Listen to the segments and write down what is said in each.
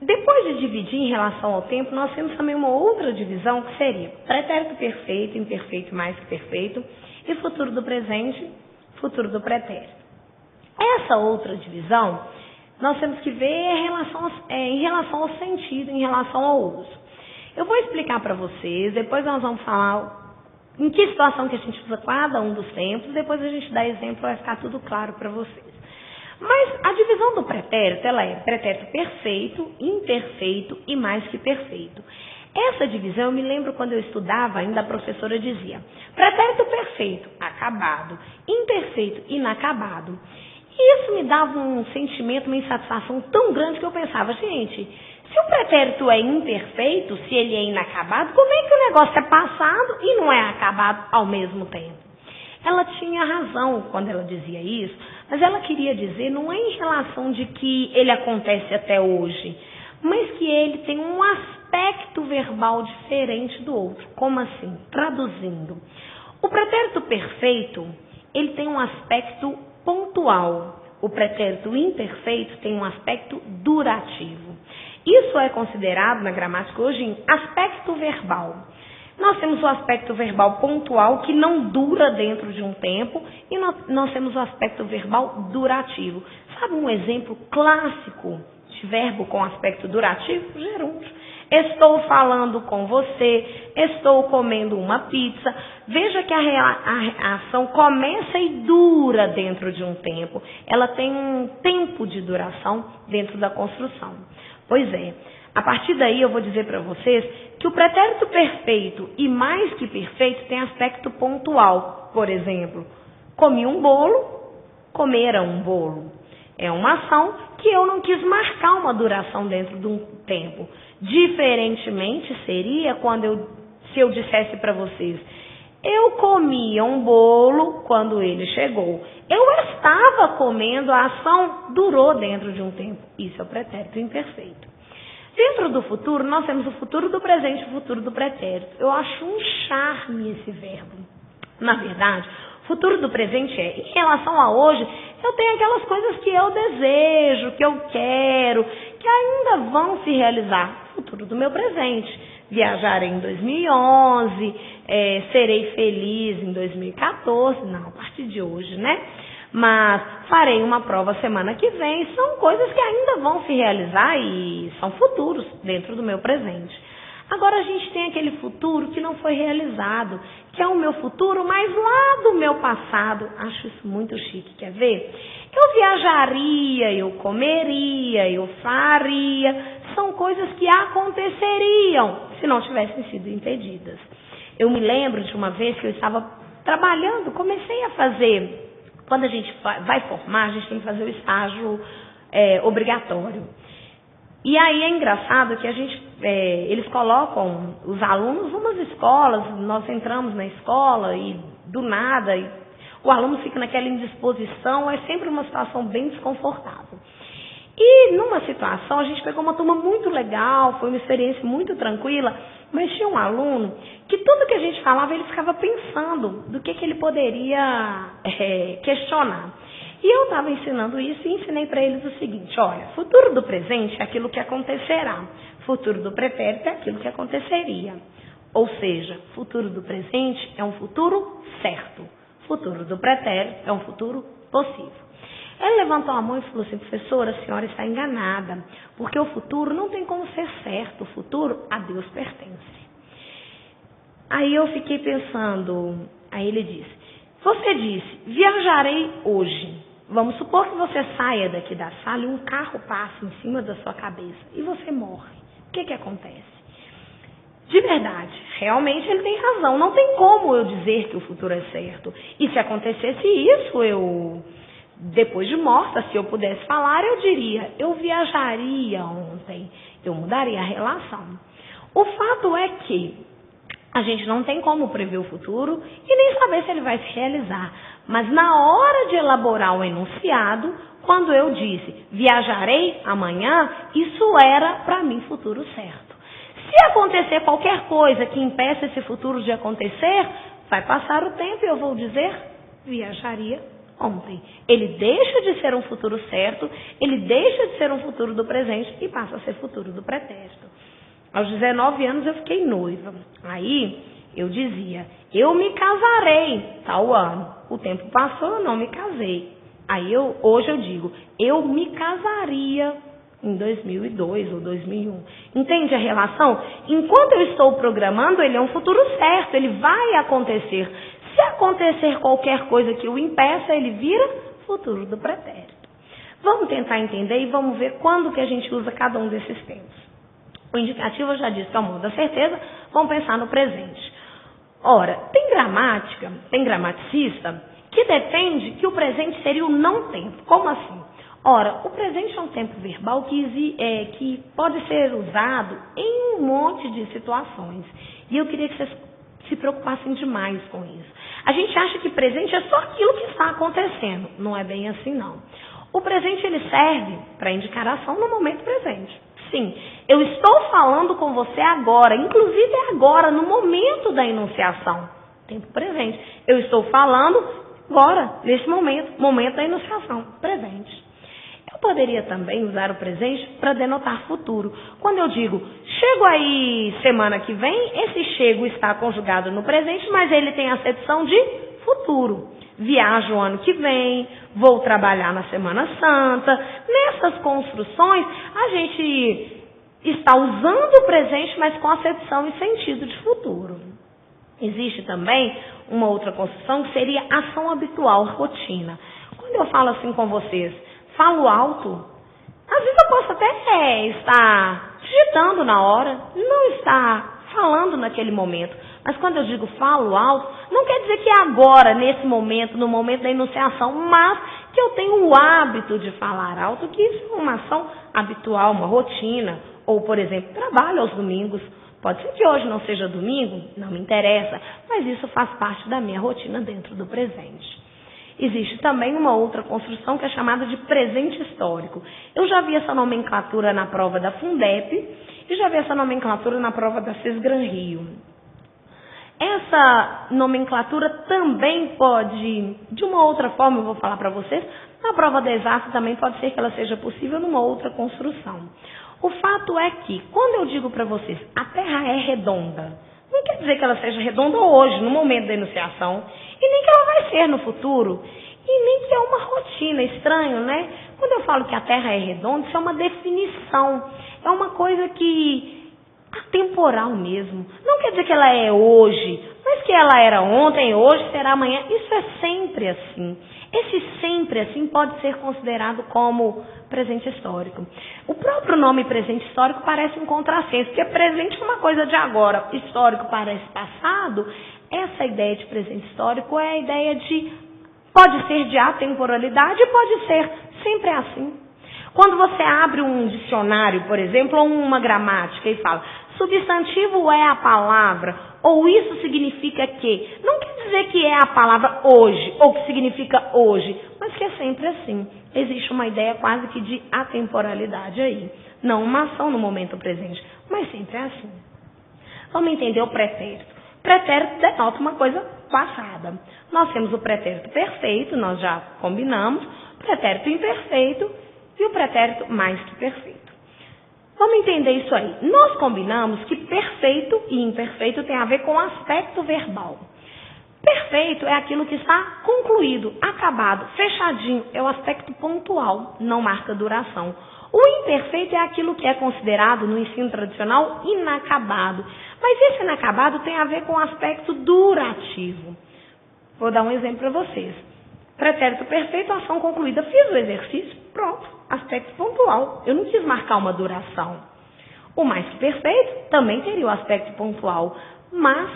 Depois de dividir em relação ao tempo, nós temos também uma outra divisão que seria pretérito perfeito, imperfeito mais que perfeito e futuro do presente, futuro do pretérito. Essa outra divisão, nós temos que ver em relação ao sentido, em relação ao uso. Eu vou explicar para vocês, depois nós vamos falar em que situação que a gente usa cada um dos tempos, depois a gente dá exemplo, vai ficar tudo claro para vocês. Mas a divisão do pretérito, ela é pretérito perfeito, imperfeito e mais que perfeito. Essa divisão, eu me lembro quando eu estudava, ainda a professora dizia, pretérito perfeito, acabado, imperfeito, inacabado. E isso me dava um sentimento, uma insatisfação tão grande que eu pensava, gente, se o pretérito é imperfeito, se ele é inacabado, como é que o negócio é passado e não é acabado ao mesmo tempo? Ela tinha razão quando ela dizia isso, mas ela queria dizer, não é em relação de que ele acontece até hoje, mas que ele tem um aspecto verbal diferente do outro. Como assim? Traduzindo. O pretérito perfeito, ele tem um aspecto pontual. O pretérito imperfeito tem um aspecto durativo. Isso é considerado na gramática hoje em aspecto verbal. Nós temos o aspecto verbal pontual, que não dura dentro de um tempo, e nós temos o aspecto verbal durativo. Sabe um exemplo clássico de verbo com aspecto durativo? Gerúndio. Estou falando com você, estou comendo uma pizza. Veja que a ação começa e dura dentro de um tempo. Ela tem um tempo de duração dentro da construção. Pois é, a partir daí eu vou dizer para vocês que o pretérito perfeito e mais que perfeito tem aspecto pontual. Por exemplo, comi um bolo, comera um bolo. É uma ação que eu não quis marcar uma duração dentro de um tempo. Diferentemente seria se eu dissesse para vocês, eu comia um bolo quando ele chegou. Eu estava comendo, a ação durou dentro de um tempo. Isso é o pretérito imperfeito. Dentro do futuro, nós temos o futuro do presente e o futuro do pretérito. Eu acho um charme esse verbo. Na verdade, o futuro do presente é, em relação a hoje, eu tenho aquelas coisas que eu desejo, que eu quero, que ainda vão se realizar. Futuro do meu presente. Viajarei em 2011, serei feliz em 2014, não, a partir de hoje, né? Mas farei uma prova semana que vem, são coisas que ainda vão se realizar e são futuros dentro do meu presente. Agora a gente tem aquele futuro que não foi realizado, que é o meu futuro, mas lá do meu passado. Acho isso muito chique, quer ver? Eu viajaria, eu comeria, eu faria, são coisas que aconteceriam se não tivessem sido impedidas. Eu me lembro de uma vez que eu estava trabalhando, comecei a fazer... Quando a gente vai formar, a gente tem que fazer o estágio obrigatório. E aí é engraçado que eles colocam os alunos em umas escolas, nós entramos na escola e do nada, o aluno fica naquela indisposição, é sempre uma situação bem desconfortável. E numa situação, a gente pegou uma turma muito legal, foi uma experiência muito tranquila, mas tinha um aluno que tudo que a gente falava, ele ficava pensando do que ele poderia questionar. E eu estava ensinando isso e ensinei para eles o seguinte, olha, futuro do presente é aquilo que acontecerá, futuro do pretérito é aquilo que aconteceria. Ou seja, futuro do presente é um futuro certo, futuro do pretérito é um futuro possível. Ele levantou a mão e falou assim, professora, a senhora está enganada, porque o futuro não tem como ser certo, o futuro a Deus pertence. Aí eu fiquei pensando, aí ele disse, você disse, viajarei hoje. Vamos supor que você saia daqui da sala e um carro passe em cima da sua cabeça e você morre. O que acontece? De verdade, realmente ele tem razão, não tem como eu dizer que o futuro é certo. E se acontecesse isso, depois de morta, se eu pudesse falar, eu diria, eu viajaria ontem, eu mudaria a relação. O fato é que a gente não tem como prever o futuro e nem saber se ele vai se realizar. Mas na hora de elaborar o enunciado, quando eu disse, viajarei amanhã, isso era para mim futuro certo. Se acontecer qualquer coisa que impeça esse futuro de acontecer, vai passar o tempo e eu vou dizer, viajaria ontem. Ele deixa de ser um futuro certo, ele deixa de ser um futuro do presente e passa a ser futuro do pretérito. Aos 19 anos eu fiquei noiva. Aí eu dizia, eu me casarei tal ano. O tempo passou, eu não me casei. Aí hoje eu digo, eu me casaria em 2002 ou 2001. Entende a relação? Enquanto eu estou programando, ele é um futuro certo, ele vai acontecer. Se acontecer qualquer coisa que o impeça, ele vira futuro do pretérito. Vamos tentar entender e vamos ver quando que a gente usa cada um desses tempos. O indicativo eu já disse que é o modo da certeza, vamos pensar no presente. Ora, tem gramática, tem gramaticista, que defende que o presente seria o não tempo. Como assim? Ora, o presente é um tempo verbal que pode ser usado em um monte de situações. E eu queria que vocês se preocupassem demais com isso. A gente acha que presente é só aquilo que está acontecendo. Não é bem assim, não. O presente ele serve para indicar ação no momento presente. Sim, eu estou falando com você agora, inclusive agora, no momento da enunciação. Tempo presente. Eu estou falando agora, nesse momento da enunciação, presente. Eu poderia também usar o presente para denotar futuro. Quando eu digo, chego aí semana que vem, esse chego está conjugado no presente, mas ele tem acepção de futuro. Viajo o ano que vem, vou trabalhar na Semana Santa. Nessas construções, a gente está usando o presente, mas com acepção e sentido de futuro. Existe também uma outra construção que seria ação habitual, rotina. Quando eu falo assim com vocês, falo alto, às vezes eu posso até estar digitando na hora, não estar falando naquele momento. Mas quando eu digo falo alto, não quer dizer que é agora, nesse momento, no momento da enunciação, mas que eu tenho o hábito de falar alto, que isso é uma ação habitual, uma rotina. Ou, por exemplo, trabalho aos domingos. Pode ser que hoje não seja domingo, não me interessa, mas isso faz parte da minha rotina dentro do presente. Existe também uma outra construção que é chamada de presente histórico. Eu já vi essa nomenclatura na prova da Fundep e já vi essa nomenclatura na prova da Cisgran Rio. Essa nomenclatura também pode, de uma outra forma, eu vou falar para vocês, na prova da Exata também pode ser que ela seja possível numa outra construção. O fato é que, quando eu digo para vocês, a Terra é redonda, não quer dizer que ela seja redonda hoje, no momento da enunciação, e nem que ela vai ser no futuro, e nem que é uma rotina, estranho, né? Quando eu falo que a Terra é redonda, isso é uma definição, é uma coisa que atemporal mesmo. Não quer dizer que ela é hoje, mas que ela era ontem, hoje, será amanhã. Isso é sempre assim. Esse sempre assim pode ser considerado como presente histórico. O próprio nome presente histórico parece um contrassenso, porque presente é uma coisa de agora, histórico parece passado. Essa ideia de presente histórico é a ideia de, pode ser de atemporalidade, pode ser sempre assim. Quando você abre um dicionário, por exemplo, ou uma gramática e fala, substantivo é a palavra, ou isso significa que, não quer dizer que é a palavra hoje, ou que significa hoje, mas que é sempre assim. Existe uma ideia quase que de atemporalidade aí. Não uma ação no momento presente, mas sempre é assim. Vamos entender o pretérito. Pretérito denota uma coisa passada. Nós temos o pretérito perfeito, nós já combinamos, pretérito imperfeito e o pretérito mais que perfeito. Vamos entender isso aí. Nós combinamos que perfeito e imperfeito tem a ver com aspecto verbal. Perfeito é aquilo que está concluído, acabado, fechadinho. É o aspecto pontual, não marca duração. O imperfeito é aquilo que é considerado no ensino tradicional inacabado. Mas esse inacabado tem a ver com o aspecto durativo. Vou dar um exemplo para vocês. Pretérito perfeito, ação concluída. Fiz o exercício, pronto, aspecto pontual. Eu não quis marcar uma duração. O mais que perfeito também teria o aspecto pontual, mas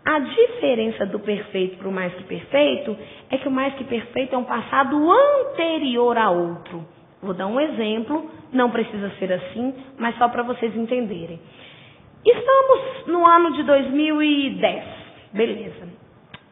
a diferença do perfeito para o mais que perfeito é que o mais que perfeito é um passado anterior a outro. Vou dar um exemplo, não precisa ser assim, mas só para vocês entenderem. Estamos no ano de 2010, beleza.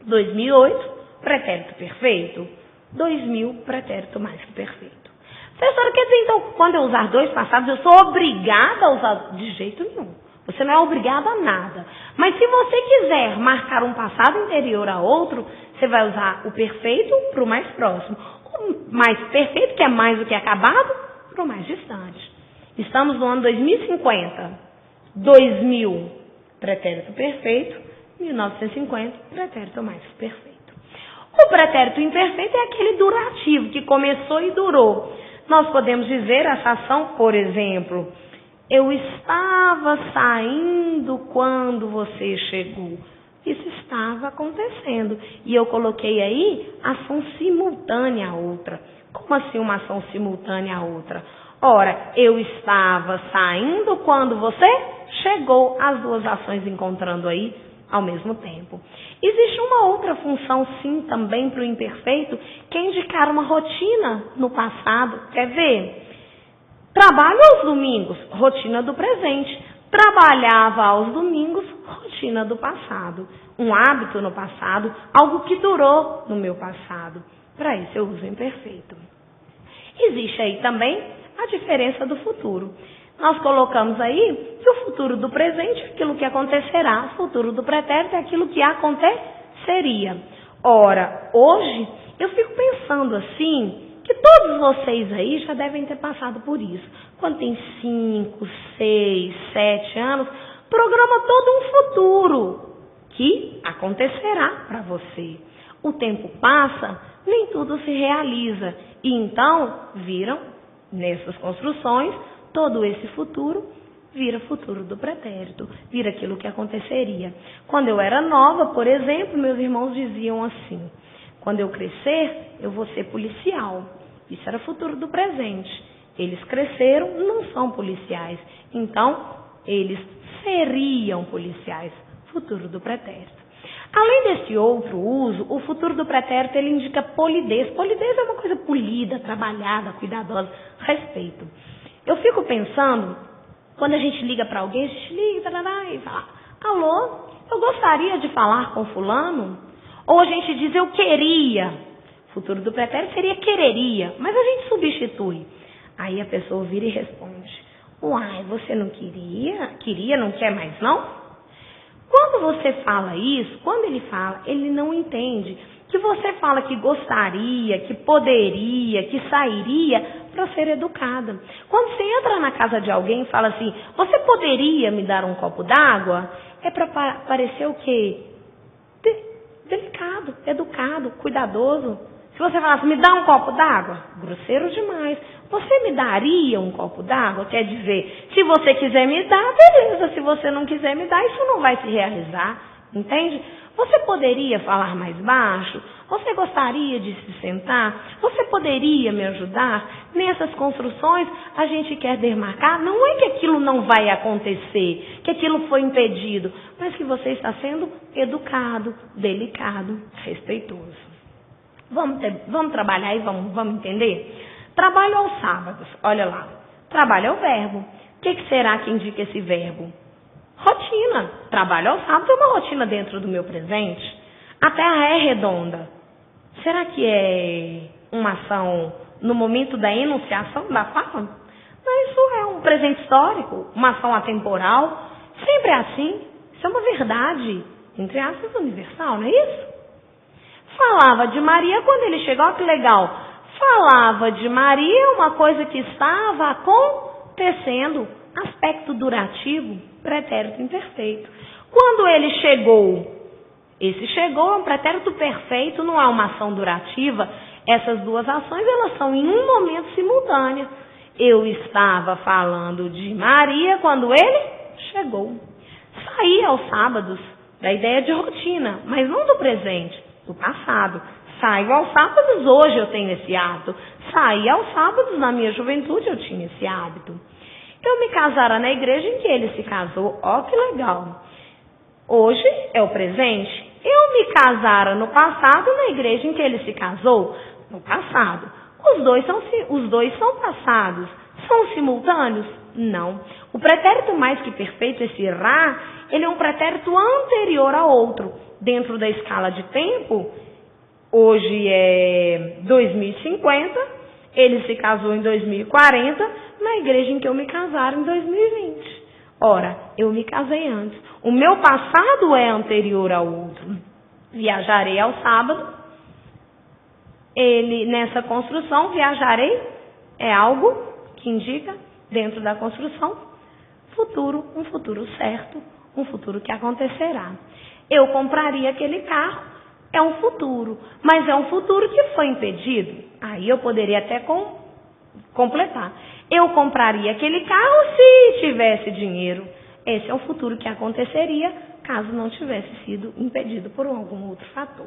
2008, pretérito perfeito. 2000, pretérito mais que perfeito. Professora, quer dizer, então, quando eu usar dois passados, eu sou obrigada a usar de jeito nenhum. Você não é obrigada a nada. Mas se você quiser marcar um passado anterior a outro, você vai usar o perfeito para o mais próximo. O mais perfeito, que é mais do que acabado, para o mais distante. Estamos no ano 2050. 2000, pretérito perfeito. 1950, pretérito mais perfeito. O pretérito imperfeito é aquele durativo, que começou e durou. Nós podemos dizer essa ação, por exemplo, eu estava saindo quando você chegou. Isso estava acontecendo. E eu coloquei aí ação simultânea à outra. Como assim uma ação simultânea à outra? Ora, eu estava saindo quando você chegou. As duas ações encontrando aí ao mesmo tempo. Existe uma outra função, sim, também para o imperfeito, que é indicar uma rotina no passado. Quer ver? Trabalho aos domingos, rotina do presente. Trabalhava aos domingos, rotina do passado. Um hábito no passado, algo que durou no meu passado. Para isso eu uso o imperfeito. Existe aí também a diferença do futuro. Nós colocamos aí que o futuro do presente é aquilo que acontecerá, o futuro do pretérito é aquilo que aconteceria. Ora, hoje eu fico pensando assim, que todos vocês aí já devem ter passado por isso. Quando tem 5, 6, 7 anos, programa todo um futuro que acontecerá para você. O tempo passa, nem tudo se realiza. E então, viram, nessas construções, todo esse futuro vira futuro do pretérito, vira aquilo que aconteceria. Quando eu era nova, por exemplo, meus irmãos diziam assim, quando eu crescer, eu vou ser policial. Isso era futuro do presente. Eles cresceram, não são policiais. Então, eles seriam policiais. Futuro do pretérito. Além desse outro uso, o futuro do pretérito ele indica polidez. Polidez é uma coisa polida, trabalhada, cuidadosa, respeito. Eu fico pensando, quando a gente liga para alguém, a gente liga e fala, alô, eu gostaria de falar com fulano? Ou a gente diz, eu queria. Futuro do pretérito seria quereria, mas a gente substitui. Aí a pessoa vira e responde, uai, você não queria? Queria, não quer mais não? Quando você fala isso, quando ele fala, ele não entende que você fala que gostaria, que poderia, que sairia para ser educada. Quando você entra na casa de alguém e fala assim, você poderia me dar um copo d'água? É para parecer o quê? Delicado, educado, cuidadoso. Se você falasse, me dá um copo d'água, grosseiro demais. Você me daria um copo d'água? Quer dizer, se você quiser me dar, beleza. Se você não quiser me dar, isso não vai se realizar. Entende? Você poderia falar mais baixo? Você gostaria de se sentar? Você poderia me ajudar? Nessas construções, a gente quer demarcar, não é que aquilo não vai acontecer, que aquilo foi impedido, mas que você está sendo educado, delicado, respeitoso. Vamos trabalhar e vamos entender? Trabalho aos sábados, olha lá. Trabalho é o verbo. O que será que indica esse verbo? Rotina. Trabalho aos sábados é uma rotina dentro do meu presente. A Terra é redonda. Será que é uma ação no momento da enunciação da fala? Não, isso é um presente histórico, uma ação atemporal. Sempre é assim. Isso é uma verdade, entre aspas, universal, não é isso? Falava de Maria quando ele chegou, que legal. Falava de Maria, uma coisa que estava acontecendo, aspecto durativo, pretérito imperfeito. Quando ele chegou, esse chegou é um pretérito perfeito, não é uma ação durativa. Essas duas ações, elas são em um momento simultâneo. Eu estava falando de Maria quando ele chegou. Saí aos sábados, da ideia de rotina, mas não do presente, do passado. Saio aos sábados, hoje eu tenho esse hábito. Saí aos sábados, na minha juventude eu tinha esse hábito. Eu me casara na igreja em que ele se casou. Ó, que legal. Hoje é o presente. Eu me casara no passado na igreja em que ele se casou. No passado. Os dois são passados. São simultâneos? Não. O pretérito mais que perfeito, esse ra, ele é um pretérito anterior ao outro. Dentro da escala de tempo, hoje é 2050, ele se casou em 2040, na igreja em que eu me casara em 2020. Ora, eu me casei antes. O meu passado é anterior ao outro. Viajarei ao sábado. Nessa construção, viajarei é algo que indica, dentro da construção, futuro, um futuro certo, um futuro que acontecerá. Eu compraria aquele carro, é um futuro, mas é um futuro que foi impedido. Aí eu poderia até completar. Eu compraria aquele carro se tivesse dinheiro. Esse é o futuro que aconteceria caso não tivesse sido impedido por algum outro fator.